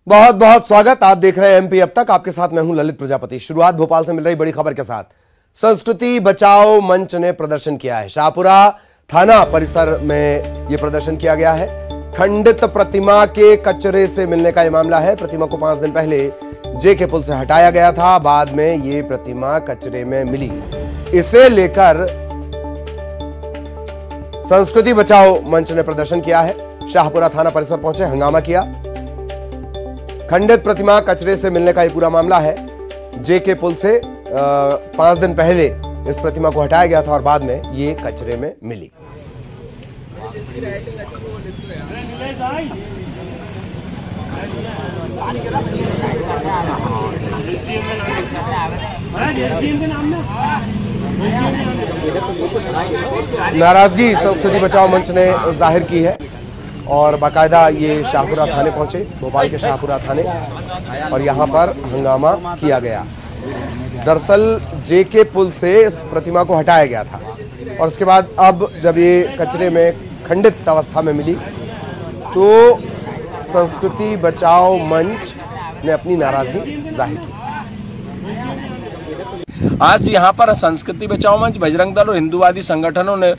बहुत बहुत स्वागत। आप देख रहे हैं एमपी अब तक। आपके साथ मैं हूं ललित प्रजापति। शुरुआत भोपाल से मिल रही बड़ी खबर के साथ। संस्कृति बचाओ मंच ने प्रदर्शन किया है। शाहपुरा थाना परिसर में यह प्रदर्शन किया गया है। खंडित प्रतिमा के कचरे से मिलने का यह मामला है। प्रतिमा को 5 दिन पहले जेके पुल से हटाया गया था। बाद में यह प्रतिमा कचरे में मिली। इसे लेकर संस्कृति बचाओ मंच ने प्रदर्शन किया है। शाहपुरा थाना परिसर पहुंचे, हंगामा किया। खंडित प्रतिमा कचरे से मिलने का यह पूरा मामला है। जेके पुल से 5 दिन पहले इस प्रतिमा को हटाया गया था और बाद में ये कचरे में मिली। नाराजगी संस्कृति बचाओ मंच ने जाहिर की है और बाकायदा ये शाहपुरा थाने पहुंचे, भोपाल के शाहपुरा थाने, और यहां पर हंगामा किया गया। दरअसल जेके पुल से इस प्रतिमा को हटाया गया था और उसके बाद अब जब ये कचरे में खंडित अवस्था में मिली तो संस्कृति बचाओ मंच ने अपनी नाराजगी जाहिर की। आज यहाँ पर संस्कृति बचाओ मंच, बजरंग दल और हिंदूवादी संगठनों ने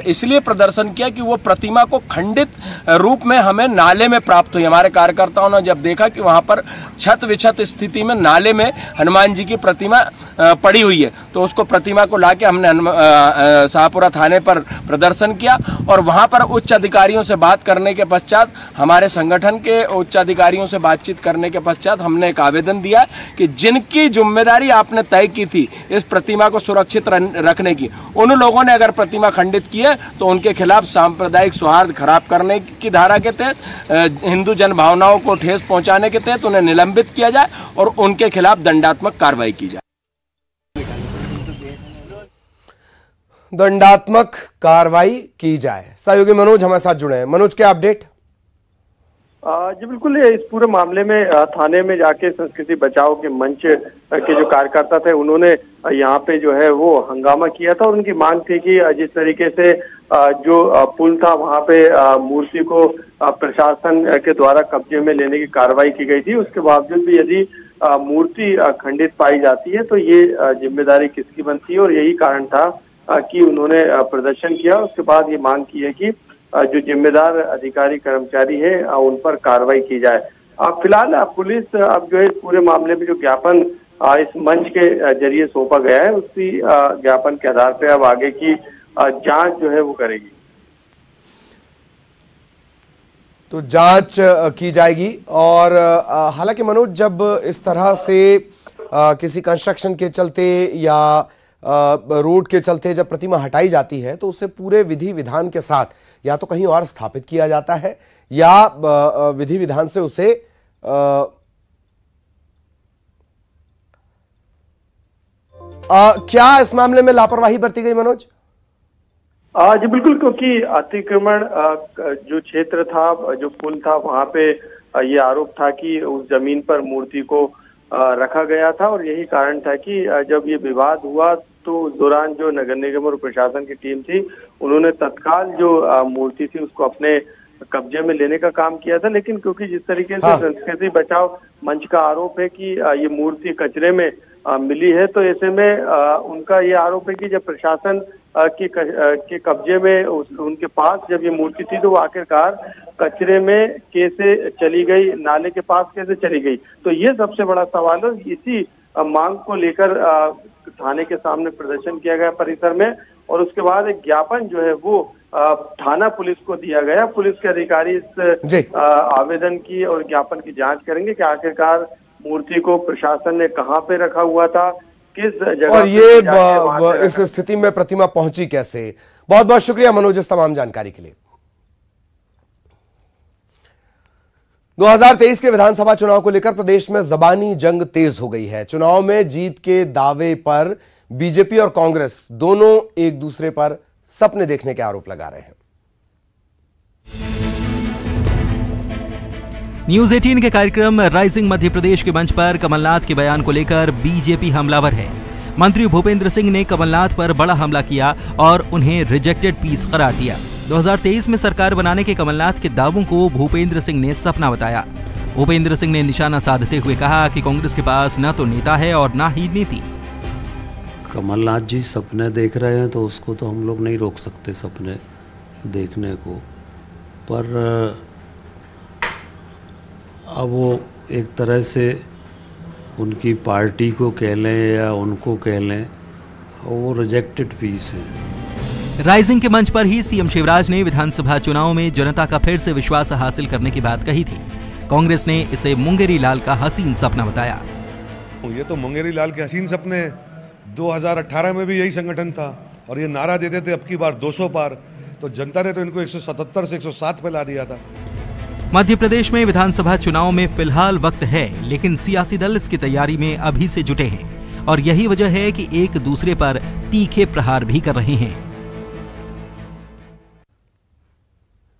इसलिए प्रदर्शन किया कि वो प्रतिमा को खंडित रूप में हमें नाले में प्राप्त हुई। हमारे कार्यकर्ताओं ने जब देखा कि वहाँ पर छत विछत स्थिति में नाले में हनुमान जी की प्रतिमा पड़ी हुई है तो उसको प्रतिमा को लाके हमने शाहपुरा थाने पर प्रदर्शन किया और वहाँ पर उच्च अधिकारियों से बात करने के पश्चात, हमारे संगठन के उच्च अधिकारियों से बातचीत करने के पश्चात हमने एक आवेदन दिया कि जिनकी जिम्मेदारी आपने तय की थी इस प्रतिमा को सुरक्षित रखने की, उन लोगों ने अगर प्रतिमा खंडित की है तो उनके खिलाफ सांप्रदायिक सौहार्द खराब करने की धारा के तहत, हिंदू जन भावनाओं को ठेस पहुंचाने के तहत उन्हें निलंबित किया जाए और उनके खिलाफ दंडात्मक कार्रवाई की जाए। दंडात्मक कार्रवाई की जाए। सहयोगी मनोज हमारे साथ जुड़े हैं। मनोज, क्या अपडेट? जी बिल्कुल, इस पूरे मामले में थाने में जाके संस्कृति बचाओ के मंच के जो कार्यकर्ता थे उन्होंने यहाँ पे जो है वो हंगामा किया था और उनकी मांग थी कि जिस तरीके से जो पुल था वहाँ पे मूर्ति को प्रशासन के द्वारा कब्जे में लेने की कार्रवाई की गई थी, उसके बावजूद भी यदि मूर्ति खंडित पाई जाती है तो ये जिम्मेदारी किसकी बनती है, और यही कारण था कि उन्होंने प्रदर्शन किया। उसके बाद ये मांग की है कि जो जिम्मेदार अधिकारी कर्मचारी है उन पर कार्रवाई की जाए। फिलहाल पुलिस अब जो है इस पूरे मामले में जो ज्ञापन इस मंच के जरिए सौंपा गया है उसी ज्ञापन के आधार पर अब आगे की जांच जो है वो करेगी। तो जांच की जाएगी। और हालांकि मनोज, जब इस तरह से किसी कंस्ट्रक्शन के चलते या रोड के चलते जब प्रतिमा हटाई जाती है तो उसे पूरे विधि विधान के साथ या तो कहीं और स्थापित किया जाता है या विधि विधान से उसे क्या इस मामले में लापरवाही बरती गई मनोज? जी बिल्कुल, क्योंकि अतिक्रमण जो क्षेत्र था, जो पुल था, वहां पे ये आरोप था कि उस जमीन पर मूर्ति को रखा गया था और यही कारण था कि जब ये विवाद हुआ तो उस दौरान जो नगर निगम और प्रशासन की टीम थी उन्होंने तत्काल जो मूर्ति थी उसको अपने कब्जे में लेने का काम किया था। लेकिन क्योंकि जिस तरीके से संस्कृति बचाओ मंच का आरोप है कि ये मूर्ति कचरे में मिली है तो ऐसे में उनका ये आरोप है कि जब प्रशासन के कब्जे में उनके पास जब ये मूर्ति थी तो वो आखिरकार कचरे में कैसे चली गई, नाले के पास कैसे चली गई। तो ये सबसे बड़ा सवाल है। इसी मांग को लेकर थाने के सामने प्रदर्शन किया गया परिसर में और उसके बाद एक ज्ञापन जो है वो थाना पुलिस को दिया गया। पुलिस के अधिकारी इस आवेदन की और ज्ञापन की जांच करेंगे कि आखिरकार मूर्ति को प्रशासन ने कहां पे रखा हुआ था, किस जगह, और ये इस स्थिति में प्रतिमा पहुंची कैसे। बहुत बहुत शुक्रिया मनोज इस तमाम जानकारी के लिए। 2023 के विधानसभा चुनाव को लेकर प्रदेश में जबानी जंग तेज हो गई है। चुनाव में जीत के दावे पर बीजेपी और कांग्रेस दोनों एक दूसरे पर सपने देखने के आरोप लगा रहे हैं। न्यूज 18 के कार्यक्रम राइजिंग मध्य प्रदेश के मंच पर कमलनाथ के बयान को लेकर बीजेपी हमलावर है। मंत्री भूपेंद्र सिंह ने कमलनाथ पर बड़ा हमला किया और उन्हें रिजेक्टेड पीस करार दिया। 2023 में सरकार बनाने के कमलनाथ के दावों को भूपेंद्र सिंह ने सपना बताया। भूपेंद्र सिंह ने निशाना साधते हुए कहा कि कांग्रेस के पास न तो नेता है और न ही नीति। कमलनाथ जी सपने देख रहे हैं तो उसको तो हम लोग नहीं रोक सकते सपने देखने को, पर अब वो एक तरह से उनकी पार्टी को कह लें या उनको कह लें, वो रिजेक्टेड पीस है। राइजिंग के मंच पर ही सीएम शिवराज ने विधानसभा चुनाव में जनता का फिर से विश्वास हासिल करने की बात कही थी। कांग्रेस ने इसे मुंगेरी लाल का हसीन सपना बताया। ये तो मुंगेरी लाल के हसीन सपने 2018 में भी यही संगठन था और ये नारा देते थे अब की बार 200 पार, तो जनता ने तो इनको 177 से 107 पे ला दिया था। मध्य प्रदेश में विधानसभा चुनाव में फिलहाल वक्त है, लेकिन सियासी दल इसकी तैयारी में अभी से जुटे हैं और यही वजह है कि एक दूसरे पर तीखे प्रहार भी कर रहे हैं।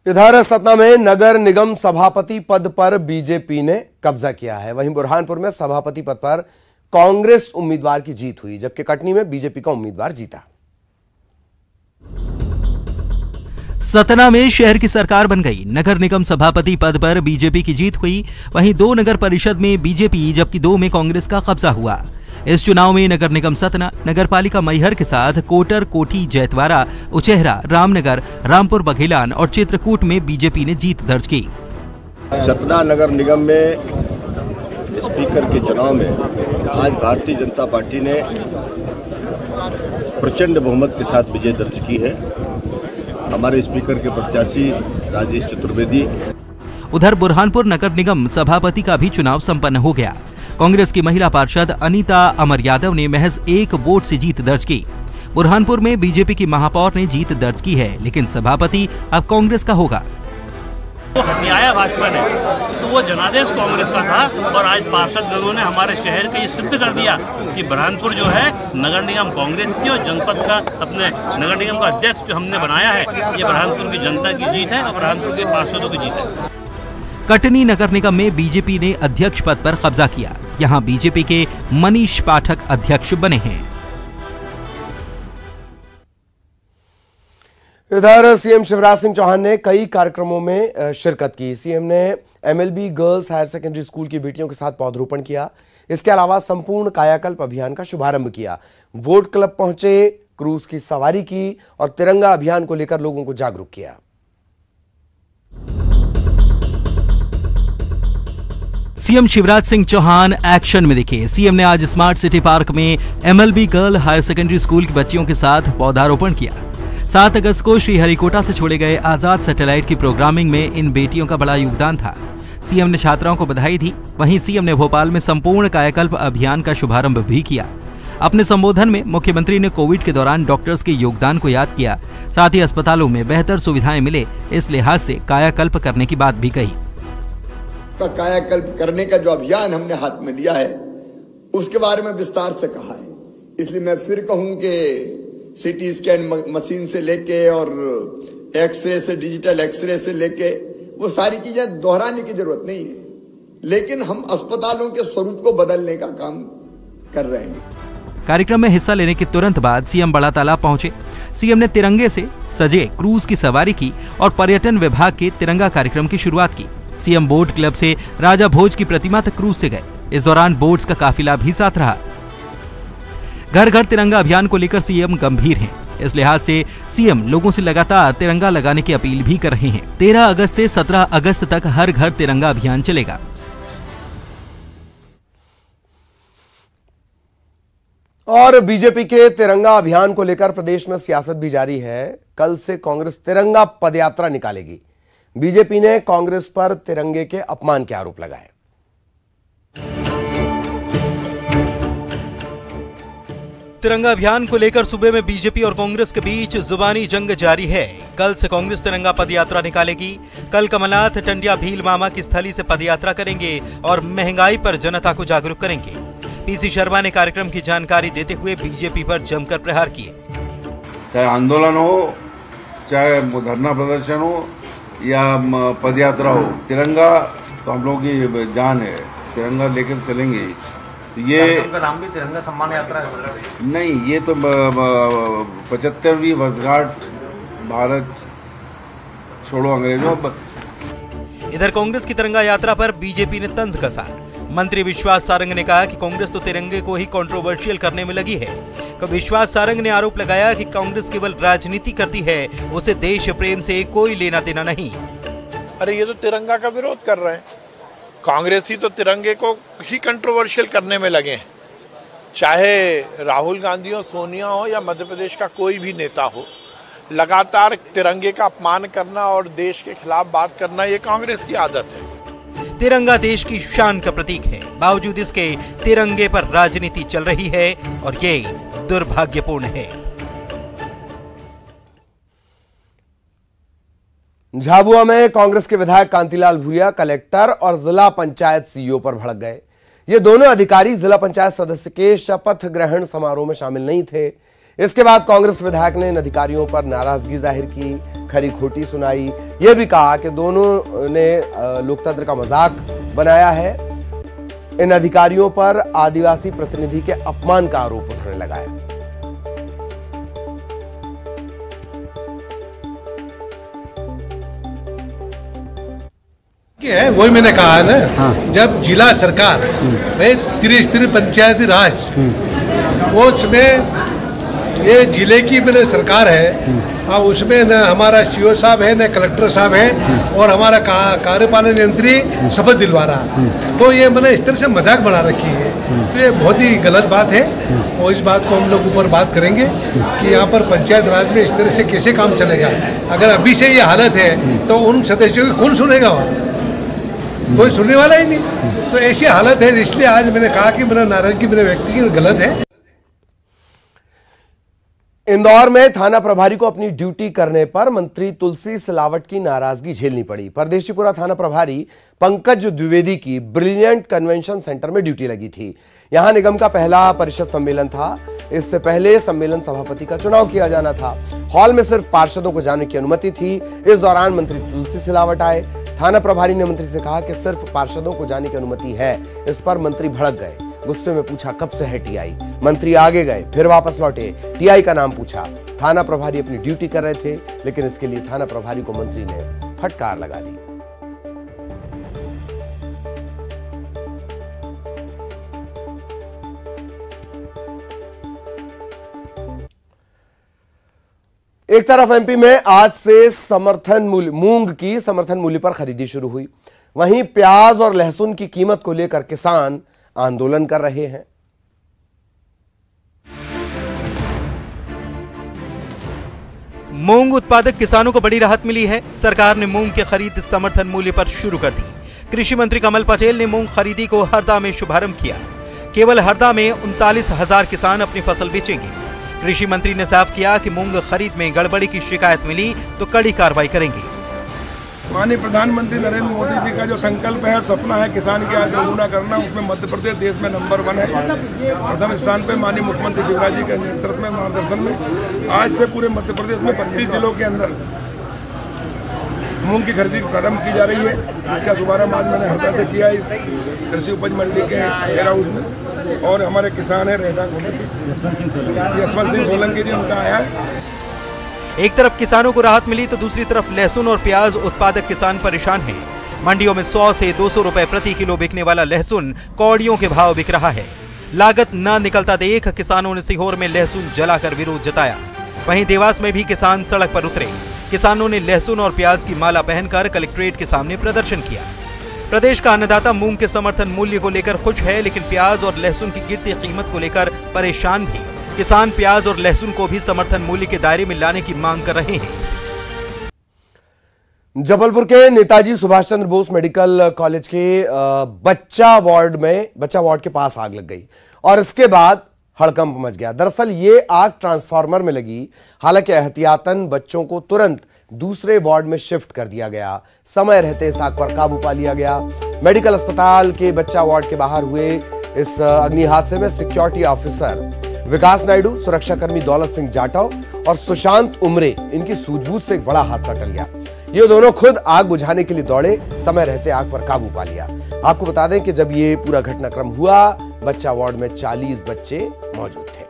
इधर सतना में नगर निगम सभापति पद पर बीजेपी ने कब्जा किया है। वहीं बुरहानपुर में सभापति पद पर कांग्रेस उम्मीदवार की जीत हुई, जबकि कटनी में बीजेपी का उम्मीदवार जीता। सतना में शहर की सरकार बन गई। नगर निगम सभापति पद पर बीजेपी की जीत हुई। वहीं 2 नगर परिषद में बीजेपी जबकि 2 में कांग्रेस का कब्जा हुआ। इस चुनाव में नगर निगम सतना, नगर पालिका मैहर के साथ कोटर, कोठी, जैतवारा, उचेहरा, रामनगर, रामपुर बघेलान और चित्रकूट में बीजेपी ने जीत दर्ज की। सतना नगर निगम में स्पीकर के चुनाव में आज भारतीय जनता पार्टी ने प्रचंड बहुमत के साथ विजय दर्ज की है। हमारे स्पीकर के प्रत्याशी राजेश चतुर्वेदी। उधर बुरहानपुर नगर निगम सभापति का भी चुनाव संपन्न हो गया। कांग्रेस की महिला पार्षद अनीता अमर यादव ने महज 1 वोट से जीत दर्ज की। बुरहानपुर में बीजेपी की महापौर ने जीत दर्ज की है, लेकिन सभापति अब कांग्रेस का होगा। वो हत्याया भाजपा ने, तो वो जनादेश कांग्रेस का था और आज पार्षदगणों ने हमारे शहर के ये सिद्ध कर दिया कि बुरहानपुर जो है नगर निगम कांग्रेस की और जनपद का अपने नगर निगम का अध्यक्ष जो हमने बनाया है, ये बुरहानपुर की जनता की जीत है और बुरहानपुर के पार्षदों की जीत है। कटनी नगर निगम में बीजेपी ने अध्यक्ष पद पर कब्जा किया। यहां बीजेपी के मनीष पाठक अध्यक्ष बने हैं। इधर सीएम शिवराज सिंह चौहान ने कई कार्यक्रमों में शिरकत की। सीएम ने MLB girls higher secondary school की बेटियों के साथ पौधरोपण किया। इसके अलावा संपूर्ण कायाकल्प अभियान का शुभारंभ किया। वोट क्लब पहुंचे, क्रूज की सवारी की और तिरंगा अभियान को लेकर लोगों को जागरूक किया। सीएम शिवराज सिंह चौहान एक्शन में दिखे। सीएम ने आज स्मार्ट सिटी पार्क में MLB girl higher secondary school की बच्चियों के साथ पौधारोपण किया। 7 अगस्त को श्रीहरिकोटा से छोड़े गए आजाद सैटेलाइट की प्रोग्रामिंग में इन बेटियों का बड़ा योगदान था। सीएम ने छात्राओं को बधाई दी। वहीं सीएम ने भोपाल में संपूर्ण कायाकल्प अभियान का शुभारंभ भी किया। अपने संबोधन में मुख्यमंत्री ने कोविड के दौरान डॉक्टर्स के योगदान को याद किया। साथ ही अस्पतालों में बेहतर सुविधाएं मिले, इस लिहाज से कायाकल्प करने की बात भी कही। कायाकल्प करने का जो अभियान हमने हाथ में लिया है उसके बारे में विस्तार से कहा है। इसलिए मैं फिर कहूं कि सीटी स्कैन मशीन से लेके और एक्सरे से, डिजिटल एक्सरे से लेके वो सारी चीजें दोहराने की जरूरत नहीं है, लेकिन हम अस्पतालों के स्वरूप को बदलने का काम कर रहे हैं। कार्यक्रम में हिस्सा लेने के तुरंत बाद सीएम बड़ा तालाब पहुंचे। सीएम ने तिरंगे से सजे क्रूज की सवारी की और पर्यटन विभाग के तिरंगा कार्यक्रम की शुरुआत की। सीएम बोट क्लब से राजा भोज की प्रतिमा तक क्रूज से गए। इस दौरान बोट्स का काफिला भी साथ रहा। घर घर तिरंगा अभियान को लेकर सीएम गंभीर हैं। इस लिहाज से सीएम लोगों से लगातार तिरंगा लगाने की अपील भी कर रहे हैं। 13 अगस्त से 17 अगस्त तक हर घर तिरंगा अभियान चलेगा। और बीजेपी के तिरंगा अभियान को लेकर प्रदेश में सियासत भी जारी है। कल से कांग्रेस तिरंगा पदयात्रा निकालेगी। बीजेपी ने कांग्रेस पर तिरंगे के अपमान के आरोप लगाए। तिरंगा अभियान को लेकर सूबे में बीजेपी और कांग्रेस के बीच जुबानी जंग जारी है। कल से कांग्रेस तिरंगा पदयात्रा निकालेगी। कल कमलनाथ टंडिया भील मामा की स्थली से पदयात्रा करेंगे और महंगाई पर जनता को जागरूक करेंगे। पीसी शर्मा ने कार्यक्रम की जानकारी देते हुए बीजेपी पर जमकर प्रहार किए। चाहे आंदोलन हो, चाहे धरना प्रदर्शन हो या पदयात्रा हो, तिरंगा तो हम लोग की जान है। तिरंगा लेकर चलेंगे। ये का नाम भी तिरंगा सम्मान यात्रा है? नहीं, ये तो 75वीं वर्षगांठ भारत छोड़ो अंग्रेजों। इधर कांग्रेस की तिरंगा यात्रा पर बीजेपी ने तंज कसा। मंत्री विश्वास सारंग ने कहा कि कांग्रेस तो तिरंगे को ही कंट्रोवर्शियल करने में लगी है। विश्वास सारंग ने आरोप लगाया कि कांग्रेस केवल राजनीति करती है, उसे देश प्रेम से कोई लेना देना नहीं। अरे ये तो तिरंगा का विरोध कर रहे हैं। कांग्रेस ही तो तिरंगे को ही कंट्रोवर्शियल करने में लगे हैं। चाहे राहुल गांधी हो, सोनिया हो या मध्य प्रदेश का कोई भी नेता हो, लगातार तिरंगे का अपमान करना और देश के खिलाफ बात करना ये कांग्रेस की आदत है। तिरंगा देश की शान का प्रतीक है, बावजूद इसके तिरंगे पर राजनीति चल रही है और ये दुर्भाग्यपूर्ण है। झाबुआ में कांग्रेस के विधायक कांतिलाल भूरिया कलेक्टर और जिला पंचायत सीईओ पर भड़क गए। ये दोनों अधिकारी जिला पंचायत सदस्य के शपथ ग्रहण समारोह में शामिल नहीं थे। इसके बाद कांग्रेस विधायक ने इन अधिकारियों पर नाराजगी जाहिर की, खरी खोटी सुनाई। यह भी कहा कि दोनों ने लोकतंत्र का मजाक बनाया है। इन अधिकारियों पर आदिवासी प्रतिनिधि के अपमान का आरोप उन्होंने लगाया। वही मैंने कहा है ना। हाँ। जब जिला सरकार त्रिस्तरीय पंचायती राज वो उसमें ये जिले की मैंने सरकार है, अब उसमें न हमारा सीओ साहब है, न कलेक्टर साहब है और हमारा कार्यपालन यंत्री शपथ दिलवा रहा, तो ये मैंने इस तरह से मजाक बना रखी है, तो ये बहुत ही गलत बात है। और इस बात को हम लोग ऊपर बात करेंगे कि यहाँ पर पंचायत राज में इस तरह से कैसे काम चलेगा। अगर अभी से ये हालत है तो उन सदस्यों की कौन सुनेगा, वहाँ कोई सुनने वाला ही नहीं। तो ऐसी हालत है, इसलिए आज मैंने कहा कि मेरा नाराजगी मेरे व्यक्ति की गलत है। इंदौर में थाना प्रभारी को अपनी ड्यूटी करने पर मंत्री तुलसी सिलावट की नाराजगी झेलनी पड़ी। परदेशीपुरा थाना प्रभारी पंकज द्विवेदी की ब्रिलियंट कन्वेंशन सेंटर में ड्यूटी लगी थी। यहां निगम का पहला परिषद सम्मेलन था। इससे पहले सम्मेलन सभापति का चुनाव किया जाना था। हॉल में सिर्फ पार्षदों को जाने की अनुमति थी। इस दौरान मंत्री तुलसी सिलावट आए। थाना प्रभारी ने मंत्री से कहा कि सिर्फ पार्षदों को जाने की अनुमति है। इस पर मंत्री भड़क गए। गुस्से में पूछा कब से है टीआई। मंत्री आगे गए, फिर वापस लौटे, टीआई का नाम पूछा। थाना प्रभारी अपनी ड्यूटी कर रहे थे, लेकिन इसके लिए थाना प्रभारी को मंत्री ने फटकार लगा दी। एक तरफ एमपी में आज से समर्थन मूल्य मूंग की समर्थन मूल्य पर खरीदी शुरू हुई, वहीं प्याज और लहसुन की कीमत को लेकर किसान आंदोलन कर रहे हैं। मूंग उत्पादक किसानों को बड़ी राहत मिली है। सरकार ने मूंग की खरीद समर्थन मूल्य पर शुरू कर दी। कृषि मंत्री कमल पटेल ने मूंग खरीदी को हरदा में शुभारंभ किया। केवल हरदा में 39,000 किसान अपनी फसल बेचेंगे। कृषि मंत्री ने साफ किया कि मूंग खरीद में गड़बड़ी की शिकायत मिली तो कड़ी कार्रवाई करेंगे। माननीय प्रधानमंत्री नरेंद्र मोदी जी का जो संकल्प है और सपना है किसान की आय दोगुना करना, उसमें मध्य प्रदेश देश में नंबर 1 है। प्रथम स्थान पे माननीय मुख्यमंत्री शिवराज जी के नेतृत्व में मार्गदर्शन में आज से पूरे मध्य प्रदेश में 32 जिलों के अंदर मूंग की खरीदी प्रारंभ की जा रही है, जिसका शुभारंभ आज मैंने हरदा से किया इस कृषि उपज मंडी के वेयर हाउस में। और हमारे किसान है रेडा यशवंत सिंह सोलंकी जी, उनका आया है। एक तरफ किसानों को राहत मिली तो दूसरी तरफ लहसुन और प्याज उत्पादक किसान परेशान हैं। मंडियों में 100 से 200 रुपए प्रति किलो बिकने वाला लहसुन कौड़ियों के भाव बिक रहा है। लागत न निकलता देख किसानों ने सीहोर में लहसुन जलाकर विरोध जताया। वहीं देवास में भी किसान सड़क पर उतरे। किसानों ने लहसुन और प्याज की माला पहनकर कलेक्ट्रेट के सामने प्रदर्शन किया। प्रदेश का अन्नदाता मूंग के समर्थन मूल्य को लेकर खुश है, लेकिन प्याज और लहसुन की गिरती कीमत को लेकर परेशान भी। किसान प्याज और लहसुन को भी समर्थन मूल्य के दायरे में लाने की मांग कर रहे हैं। जबलपुर के नेताजी सुभाष चंद्र बोस मेडिकल कॉलेज के बच्चा वार्ड के पास आग लग गई और इसके बाद हड़कंप मच गया। दरअसल ये आग ट्रांसफार्मर में लगी। हालांकि एहतियातन बच्चों को तुरंत दूसरे वार्ड में शिफ्ट कर दिया गया। समय रहते इस आग पर काबू पा लिया गया। मेडिकल अस्पताल के बच्चा वार्ड के बाहर हुए इस अग्नि हादसे में सिक्योरिटी ऑफिसर विकास नायडू, सुरक्षाकर्मी दौलत सिंह जाटव और सुशांत उमरे, इनकी सूझबूझ से एक बड़ा हादसा टल गया। ये दोनों खुद आग बुझाने के लिए दौड़े, समय रहते आग पर काबू पा लिया। आपको बता दें कि जब ये पूरा घटनाक्रम हुआ, बच्चा वार्ड में 40 बच्चे मौजूद थे।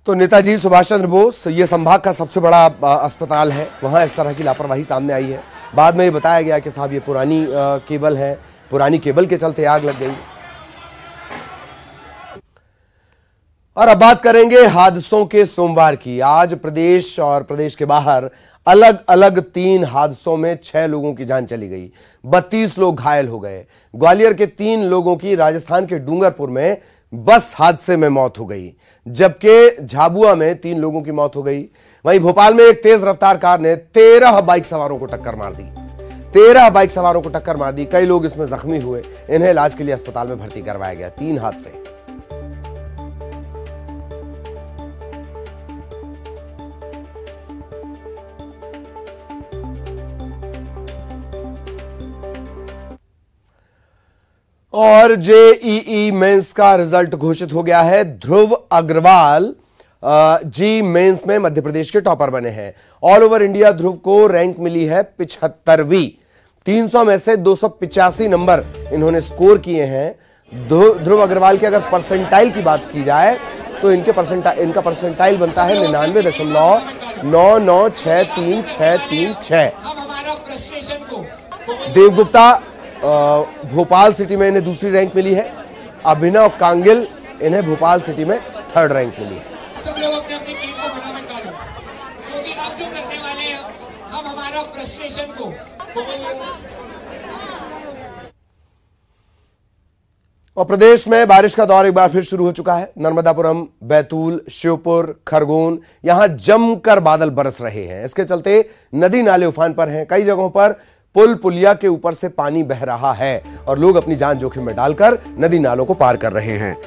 तो नेताजी सुभाष चंद्र बोस ये संभाग का सबसे बड़ा अस्पताल है, वहां इस तरह की लापरवाही सामने आई है। बाद में ये बताया गया कि साहब ये पुरानी केबल है, पुरानी केबल के चलते आग लग गई। और अब बात करेंगे हादसों के सोमवार की। आज प्रदेश और प्रदेश के बाहर अलग अलग 3 हादसों में 6 लोगों की जान चली गई, 32 लोग घायल हो गए। ग्वालियर के 3 लोगों की राजस्थान के डूंगरपुर में बस हादसे में मौत हो गई, जबकि झाबुआ में 3 लोगों की मौत हो गई। वहीं भोपाल में एक तेज रफ्तार कार ने 13 बाइक सवारों को टक्कर मार दी। 13 बाइक सवारों को टक्कर मार दी। कई लोग इसमें जख्मी हुए, इन्हें इलाज के लिए अस्पताल में भर्ती करवाया गया। 3 हादसे। और जेईई मेंस का रिजल्ट घोषित हो गया है। ध्रुव अग्रवाल जी मेंस में मध्य प्रदेश के टॉपर बने हैं। ऑल ओवर इंडिया ध्रुव को रैंक मिली है 75वीं। 300 में से 285 नंबर इन्होंने स्कोर किए हैं। ध्रुव अग्रवाल के अगर परसेंटाइल की बात की जाए तो इनका परसेंटाइल बनता है 99.9963636। देवगुप्ता भोपाल सिटी में इन्हें दूसरी रैंक मिली है। अभिनव कांगिल इन्हें भोपाल सिटी में 3rd रैंक मिली है। सब लोग अपने अपनी टीम को फटाफट डालो, क्योंकि अब जो करने वाले हैं हम हमारा फ्रस्ट्रेशन को और प्रदेश में बारिश का दौर एक बार फिर शुरू हो चुका है। नर्मदापुरम, बैतूल, श्योपुर, खरगोन, यहां जमकर बादल बरस रहे हैं। इसके चलते नदी नाले उफान पर हैं। कई जगहों पर पुल पुलिया के ऊपर से पानी बह रहा है और लोग अपनी जान जोखिम में डालकर नदी नालों को पार कर रहे हैं।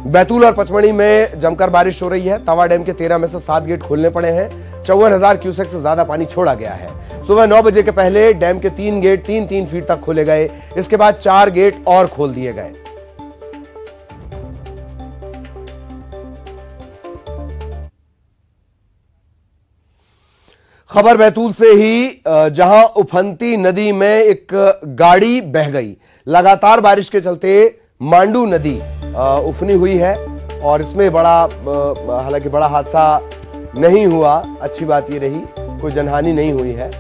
बैतूल और पचमढ़ी में जमकर बारिश हो रही है। तवा डैम के 13 में से 7 गेट खोलने पड़े हैं। 54,000 क्यूसेक से ज्यादा पानी छोड़ा गया है। सुबह 9 बजे के पहले डैम के 3 गेट 3-3 फीट तक खोले गए। इसके बाद 4 गेट और खोल दिए गए। खबर बैतूल से ही, जहां उफनती नदी में एक गाड़ी बह गई। लगातार बारिश के चलते मांडू नदी उफनी हुई है और इसमें हालांकि बड़ा हादसा नहीं हुआ। अच्छी बात ये रही, कोई जनहानि नहीं हुई है,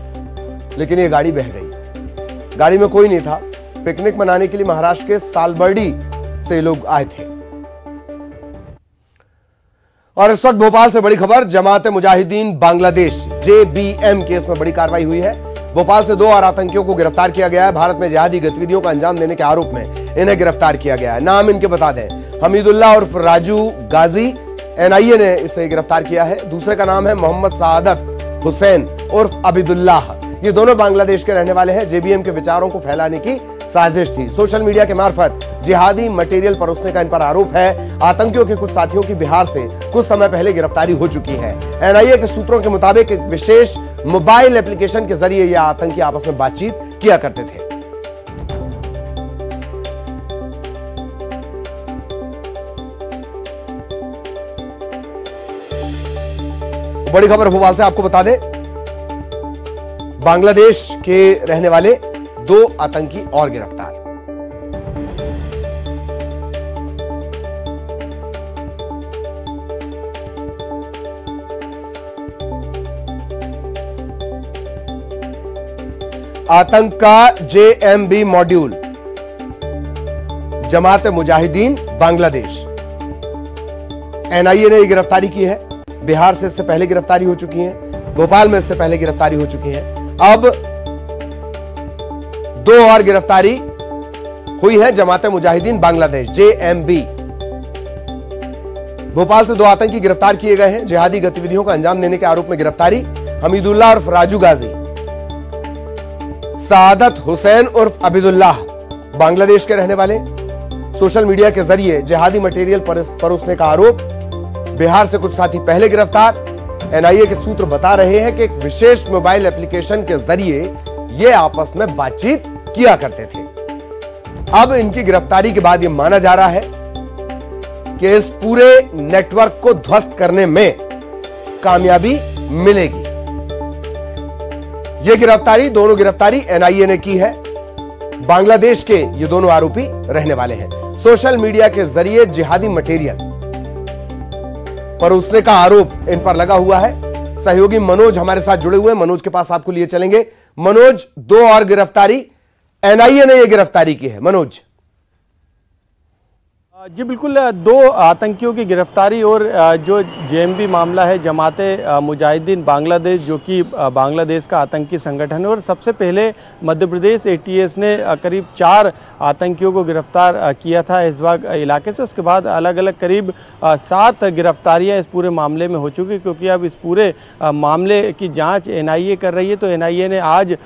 लेकिन ये गाड़ी बह गई। गाड़ी में कोई नहीं था। पिकनिक मनाने के लिए महाराष्ट्र के सालबर्डी से लोग आए थे। और इस वक्त भोपाल से बड़ी खबर, जमात मुजाहिदीन बांग्लादेश JBM केस में बड़ी कार्रवाई हुई है। भोपाल से 2 और आतंकियों को गिरफ्तार किया गया है। भारत में जिहादी गतिविधियों का अंजाम देने के आरोप में इन्हें गिरफ्तार किया गया है। नाम इनके बता दें, हमीदुल्लाह उर्फ राजू गाजी, NIA ने इसे गिरफ्तार किया है। दूसरे का नाम है मोहम्मद सादत हुसैन उर्फ अबिदुल्लाह। ये दोनों बांग्लादेश के रहने वाले हैं। JBM के विचारों को फैलाने की साजिश थी। सोशल मीडिया के मार्फत जिहादी मटेरियल परोसने का इन पर आरोप है। आतंकियों के कुछ साथियों की बिहार से कुछ समय पहले गिरफ्तारी हो चुकी है। NIA के सूत्रों के मुताबिक एक विशेष मोबाइल एप्लीकेशन के जरिए ये आतंकी आपस में बातचीत किया करते थे। बड़ी खबर भोपाल से आपको बता दें, बांग्लादेश के रहने वाले 2 आतंकी और गिरफ्तार। आतंक का JMB मॉड्यूल, जमात मुजाहिदीन बांग्लादेश। NIA ने गिरफ्तारी की है। बिहार से इससे पहले गिरफ्तारी हो चुकी है। भोपाल में इससे पहले गिरफ्तारी हो चुकी है। अब 2 और गिरफ्तारी हुई है। जमात मुजाहिदीन बांग्लादेश JMB। भोपाल से 2 आतंकी गिरफ्तार किए गए हैं। जिहादी गतिविधियों का अंजाम देने के आरोप में गिरफ्तारी, हमीदुल्लाह उर्फ राजू गाजी, सादत हुसैन उर्फ अबिदुल्लाह, बांग्लादेश के रहने वाले। सोशल मीडिया के जरिए जिहादी मटेरियल परोसने का आरोप, बिहार से कुछ साथी पहले गिरफ्तार। NIA के सूत्र बता रहे हैं कि एक विशेष मोबाइल एप्लीकेशन के जरिए ये आपस में बातचीत किया करते थे। अब इनकी गिरफ्तारी के बाद यह माना जा रहा है कि इस पूरे नेटवर्क को ध्वस्त करने में कामयाबी मिलेगी। ये गिरफ्तारी, दोनों गिरफ्तारी NIA ने की है। बांग्लादेश के ये दोनों आरोपी रहने वाले हैं। सोशल मीडिया के जरिए जिहादी मटेरियल परोसने का आरोप इन पर लगा हुआ है। सहयोगी मनोज हमारे साथ जुड़े हुए हैं, मनोज के पास आपको लिए चलेंगे। मनोज, 2 और गिरफ्तारी, एनआईए ने यह गिरफ्तारी की है। मनोज जी बिल्कुल, 2 आतंकियों की गिरफ्तारी और जो जेएमबी मामला है, जमाते मुजाहिदीन बांग्लादेश, जो कि बांग्लादेश का आतंकी संगठन है। और सबसे पहले मध्य प्रदेश एटीएस ने करीब 4 आतंकियों को गिरफ्तार किया था ऐशबाग इलाके से। उसके बाद अलग अलग करीब 7 गिरफ्तारियां इस पूरे मामले में हो चुकी, क्योंकि अब इस पूरे मामले की जांच एनआईए कर रही है। तो एनआईए ने आज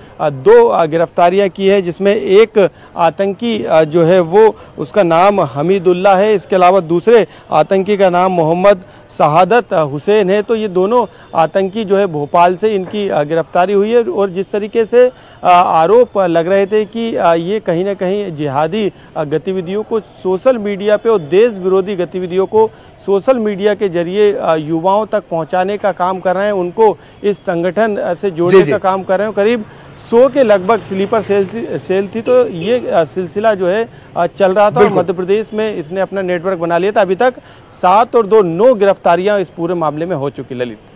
2 गिरफ्तारियां की है, जिसमें एक आतंकी जो है वो उसका नाम हमीदुल्ला है। इसके अलावा दूसरे आतंकी का नाम मोहम्मद शहादत हुसैन है। तो ये दोनों आतंकी जो है भोपाल से इनकी गिरफ्तारी हुई है। और जिस तरीके से आरोप लग रहे थे कि ये कहीं ना कहीं जिहादी गतिविधियों को सोशल मीडिया पे और देश विरोधी गतिविधियों को सोशल मीडिया के जरिए युवाओं तक पहुंचाने का काम कर रहे हैं, उनको इस संगठन से जोड़ने का काम कर रहे हैं। करीब 100 के लगभग स्लीपर सेल थी। तो ये सिलसिला जो है चल रहा था और मध्य प्रदेश में इसने अपना नेटवर्क बना लिया था। अभी तक 7 और 2 9 गिरफ्तारियां इस पूरे मामले में हो चुकी। ललित।